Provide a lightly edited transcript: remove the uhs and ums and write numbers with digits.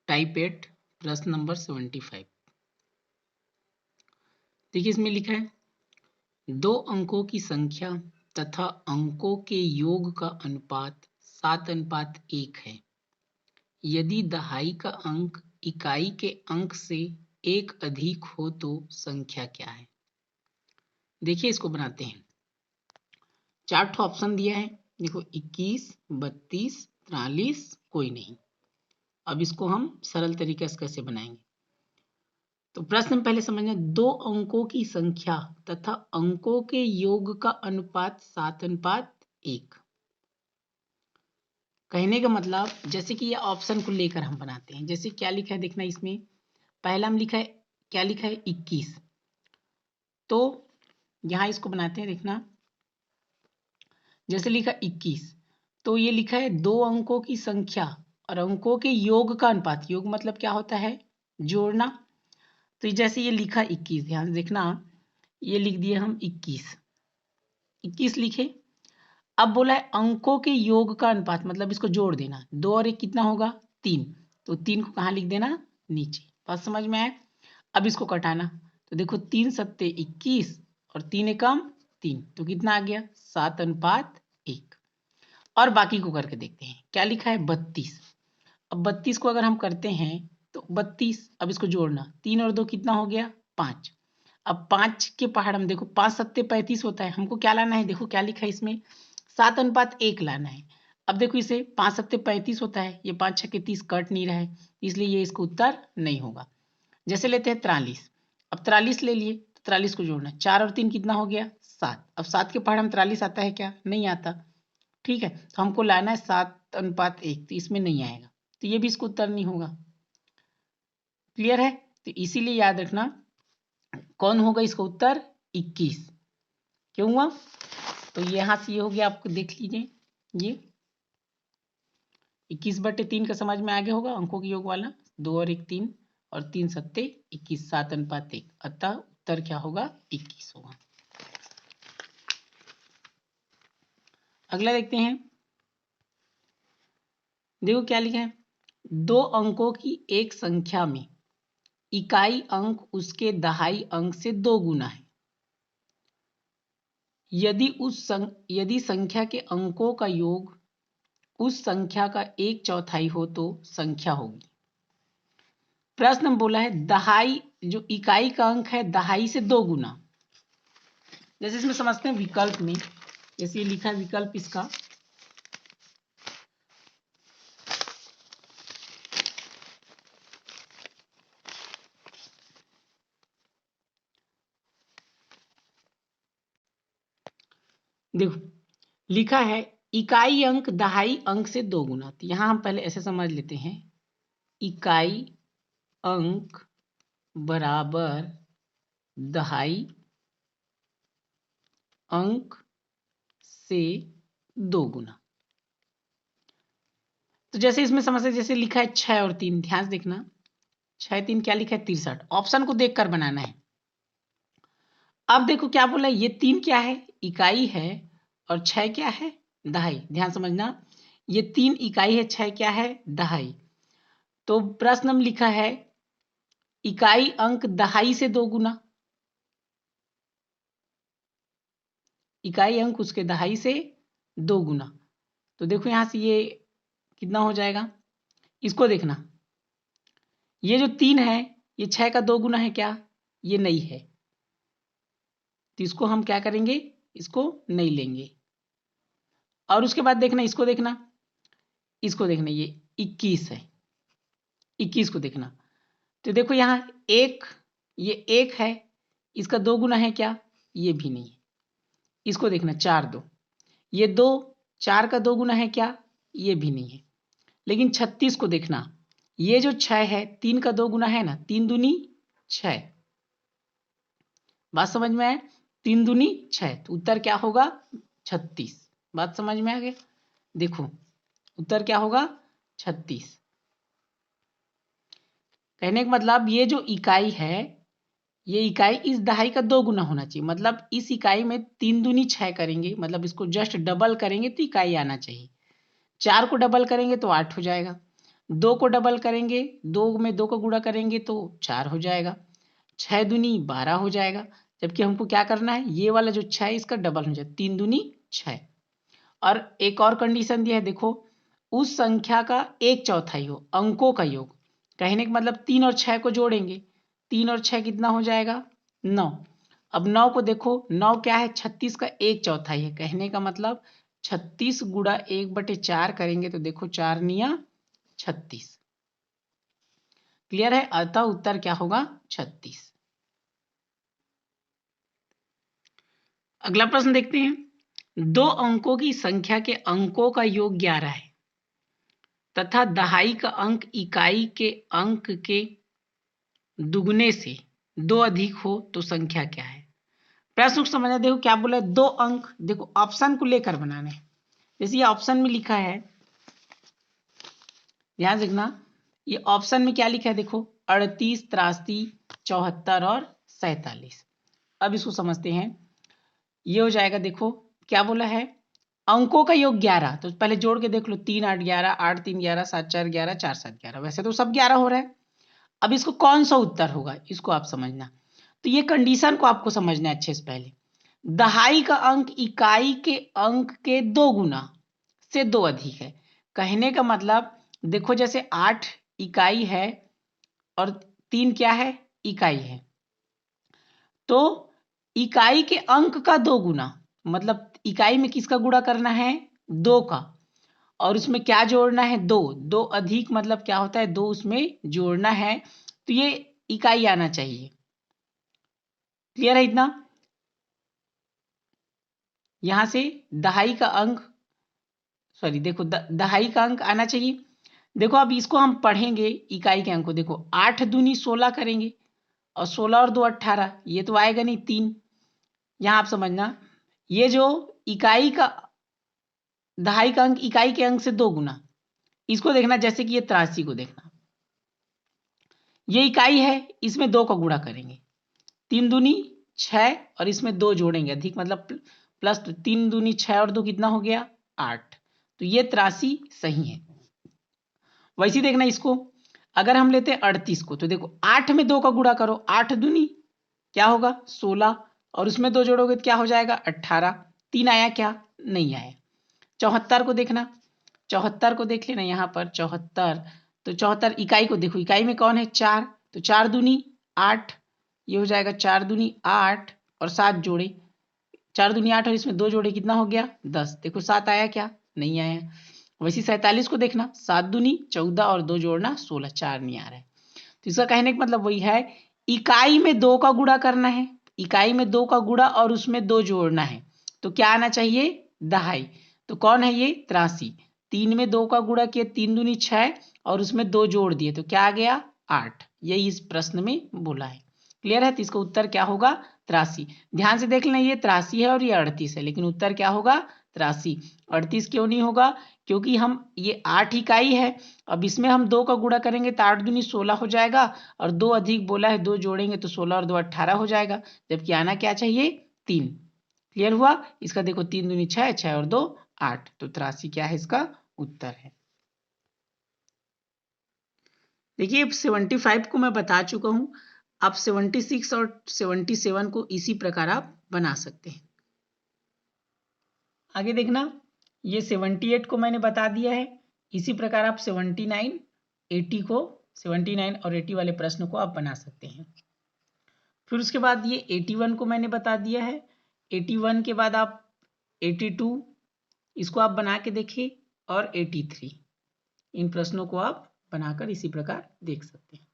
Type 8 प्रश्न number 75। देखिए इसमें लिखा है 2 अंकों की संख्या तथा अंकों के योग का अनुपात 7:1 है। यदि दहाई का अंक इकाई के अंक से 1 अधिक हो तो संख्या क्या है। देखिए इसको बनाते हैं। 4 ऑप्शन दिया है, देखो 21, 32, 43, कोई नहीं। अब इसको हम सरल तरीके से कैसे बनाएंगे। तो प्रश्न में पहले समझना, 2 अंकों की संख्या तथा अंकों के योग का अनुपात 7:1। कहने का मतलब जैसे कि ये ऑप्शन को लेकर हम बनाते हैं। जैसे क्या लिखा है देखना, इसमें पहला हम लिखा है, क्या लिखा है 21। तो यहां इसको बनाते हैं, देखना जैसे लिखा 21 तो ये लिखा है 2 अंकों की संख्या और अंकों के योग का अनुपात। योग मतलब क्या होता है, जोड़ना। तो जैसे ये लिखा 21, ध्यान से देखना, ये लिख दिए हम 21 लिखे। अब बोला है अंकों के योग का अनुपात, मतलब इसको जोड़ देना। 2 और 1 कितना होगा, 3। तो 3 को कहाँ लिख देना, नीचे। बात समझ में आए। अब इसको कटाना, तो देखो 3 सत्ते 21 और 3 एकम 3, तो कितना आ गया, 7:1। और बाकी को करके देखते हैं। क्या लिखा है 32। अब 32 को अगर हम करते हैं तो 32, अब इसको जोड़ना, 3 और 2 कितना हो गया, 5। अब 5 के पहाड़ हम देखो 5 सत्ते 35 होता है। हमको क्या लाना है, देखो क्या लिखा है इसमें, 7:1 लाना है। अब देखो इसे 5 सत्ते 35 होता है, ये 5 छक्के 30 कट नहीं रहा है, इसलिए ये इसका उत्तर नहीं होगा। जैसे लेते हैं 43। अब 43 ले लिए तो 43 को जोड़ना, 4 और 3 कितना हो गया, 7। अब 7 के पहाड़ हम 43 आता है क्या, नहीं आता। ठीक है, तो हमको लाना है 7:1, तो इसमें नहीं आएगा, तो ये भी इसका उत्तर नहीं होगा। क्लियर है। तो इसीलिए याद रखना कौन होगा इसका उत्तर, 21। क्यों हुआ, तो यहां से ये हो गया, आपको देख लीजिए, ये 21/3 का समझ में आगे होगा, अंकों के योग वाला। 2 और 1 3 और 3 सत्ते 21, 7:1। अतः उत्तर क्या होगा, 21 होगा। अगला देखते हैं। देखो क्या लिखा है, 2 अंकों की एक संख्या में इकाई अंक उसके दहाई अंक से 2 गुना है। यदि संख्या के अंकों का योग उस संख्या का 1/4 हो तो संख्या होगी। प्रश्न में बोला है दहाई, जो इकाई का अंक है दहाई से 2 गुना। जैसे इसमें समझते हैं विकल्प में, जैसे ये लिखा है विकल्प इसका, देखो लिखा है इकाई अंक दहाई अंक से 2 गुना। तो यहां हम पहले ऐसे समझ लेते हैं, इकाई अंक बराबर दहाई अंक से 2 गुना। तो जैसे इसमें समस्या, जैसे लिखा है 6 और 3, ध्यान से देखना, 6 3 क्या लिखा है, 63। ऑप्शन को देखकर बनाना है। अब देखो क्या बोला है, ये 3 क्या है, इकाई है, और 6 क्या है, दहाई। ध्यान समझना, ये 3 इकाई है, 6 क्या है, दहाई। तो प्रश्न में लिखा है इकाई अंक दहाई से 2 गुना, इकाई अंक उसके दहाई से 2 गुना। तो देखो यहां से ये कितना हो जाएगा, इसको देखना, ये जो 3 है ये 6 का 2 गुना है क्या, ये नहीं है, तो इसको हम क्या करेंगे, इसको नहीं लेंगे। और उसके बाद देखना, इसको देखना, ये 21 है, 21 को देखना। तो देखो यहाँ एक, ये 1 है, इसका 2 गुना है क्या, ये भी नहीं है। इसको देखना 4 2, ये 2, 4 का 2 गुना है क्या, ये भी नहीं है। लेकिन 36 को देखना, ये जो 6 है 3 का 2 गुना है ना, 3 दूनी 6। बात समझ में आए, 3 दूनी 6, तो उत्तर क्या होगा, 36। बात समझ में आ गया, देखो उत्तर क्या होगा, 36। कहने का मतलब ये जो इकाई है, ये इकाई इस दहाई का 2 गुना होना चाहिए। मतलब इस इकाई में 3 दूनी 6 करेंगे, मतलब इसको जस्ट डबल करेंगे तो इकाई आना चाहिए। 4 को डबल करेंगे तो 8 हो जाएगा। 2 को डबल करेंगे, 2 में 2 को गुणा करेंगे तो 4 हो जाएगा, 6 दूनी 12 हो जाएगा। जबकि हमको क्या करना है, ये वाला जो 6 इसका डबल हो जाए, 3 दूनी 6। और एक और कंडीशन दिया है, देखो उस संख्या का 1/4 हो, अंकों का योग। कहने का मतलब 3 और 6 को जोड़ेंगे, 3 और 6 कितना हो जाएगा, 9। अब 9 को देखो, 9 क्या है, 36 का 1/4 है। कहने का मतलब 36 गुणा 1/4 करेंगे तो देखो 4 निया 36। क्लियर है, अतः उत्तर क्या होगा, 36। अगला प्रश्न देखते हैं, 2 अंकों की संख्या के अंकों का योग 11 है तथा दहाई का अंक इकाई के अंक के दुगने से 2 अधिक हो तो संख्या क्या है। प्रश्न को समझना, देखो क्या बोला है, 2 अंक, देखो ऑप्शन को लेकर बनाने। जैसे ये ऑप्शन में लिखा है, ध्यान देखना, ये ऑप्शन में क्या लिखा है, देखो 38, 83, 74 और 47। अब इसको समझते हैं, ये हो जाएगा, देखो क्या बोला है, अंकों का योग 11, तो पहले जोड़ के देख लो, 3 8 11, 8 3 11, 7 4 11, 4 7 11, वैसे तो सब 11 हो रहा है। अब इसको कौन सा उत्तर होगा, इसको आप समझना। तो ये कंडीशन को आपको समझना है अच्छे से। पहले दहाई का अंक इकाई के अंक के 2 गुना से 2 अधिक है। कहने का मतलब देखो, जैसे 8 इकाई है और 3 क्या है, इकाई है, तो इकाई के अंक का 2 गुना, मतलब इकाई में किसका गुणा करना है, 2 का, और उसमें क्या जोड़ना है, 2। 2 अधिक मतलब क्या होता है, 2 उसमें जोड़ना है, तो ये इकाई आना चाहिए। क्लियर है इतना। यहां से दहाई का अंक, सॉरी देखो दहाई का अंक आना चाहिए। देखो अब इसको हम पढ़ेंगे इकाई के अंक को, देखो 8 दूनी 16 करेंगे और 16 और 2 18, ये तो आएगा नहीं, 3। यहां आप समझना, ये जो इकाई का दहाई का अंक इकाई के अंक से 2 गुना, इसको देखना, जैसे कि ये 83 को देखना, ये इकाई है, इसमें 2 का गुणा करेंगे, 3 दूनी 6 और इसमें 2 जोड़ेंगे अधिक, मतलब प्लस, 3 दूनी 6 और 2 कितना हो गया, 8। तो ये 83 सही है। वैसे देखना इसको, अगर हम लेते हैं 38 को, तो देखो 8 में 2 का गुणा करो, 8 दूनी क्या होगा, 16, और उसमें 2 जोड़ोगे तो क्या हो जाएगा, 18। 3 आया क्या, नहीं आया। 74 को देखना, 74 को देख लेना यहाँ पर, 74, तो 74 इकाई को देखो, इकाई में कौन है, 4, तो 4 दूनी 8, ये हो जाएगा 4 दूनी 8 और 7 जोड़े, 4 दूनी 8 और इसमें 2 जोड़े कितना हो गया, 10। देखो 7 आया क्या, नहीं आया। वैसे 47 को देखना, 7 दूनी 14 और 2 जोड़ना 16, 4 नहीं आ रहा है। तो इसका कहने का मतलब वही है, इकाई में 2 का गुणा करना है, इकाई में 2 का गुणा और उसमें 2 जोड़ना है, तो क्या आना चाहिए, दहाई। तो कौन है ये, 83। 3 में 2 का गुणा किया, 3 दूनी 6 और उसमें 2 जोड़ दिए, तो क्या आ गया, 8। यही इस प्रश्न में बोला है। क्लियर है, तो इसका उत्तर क्या होगा, 83। ध्यान से देख लेना, ये 83 है और ये 38 है, लेकिन उत्तर क्या होगा, 83। 38 क्यों नहीं होगा, क्योंकि हम ये 8 इकाई है, अब इसमें हम 2 का गुणा करेंगे तो 8 दूनी 16 हो जाएगा, और 2 अधिक बोला है, 2 जोड़ेंगे तो 16 और 2 18 हो जाएगा, जबकि आना क्या चाहिए, 3। क्लियर हुआ। इसका देखो 3 दूनी 6, 6 और 2 8, तो 83 क्या है इसका उत्तर है। देखिए 75 को मैं बता चुका हूं, अब 76 और 77 को इसी प्रकार आप बना सकते हैं। आगे देखना, ये 78 को मैंने बता दिया है, इसी प्रकार आप 79, 80 को, 79 और 80 वाले प्रश्न को आप बना सकते हैं। फिर उसके बाद ये 81 को मैंने बता दिया है, 81 के बाद आप 82, इसको आप बना के देखिए, और 83, इन प्रश्नों को आप बनाकर इसी प्रकार देख सकते हैं।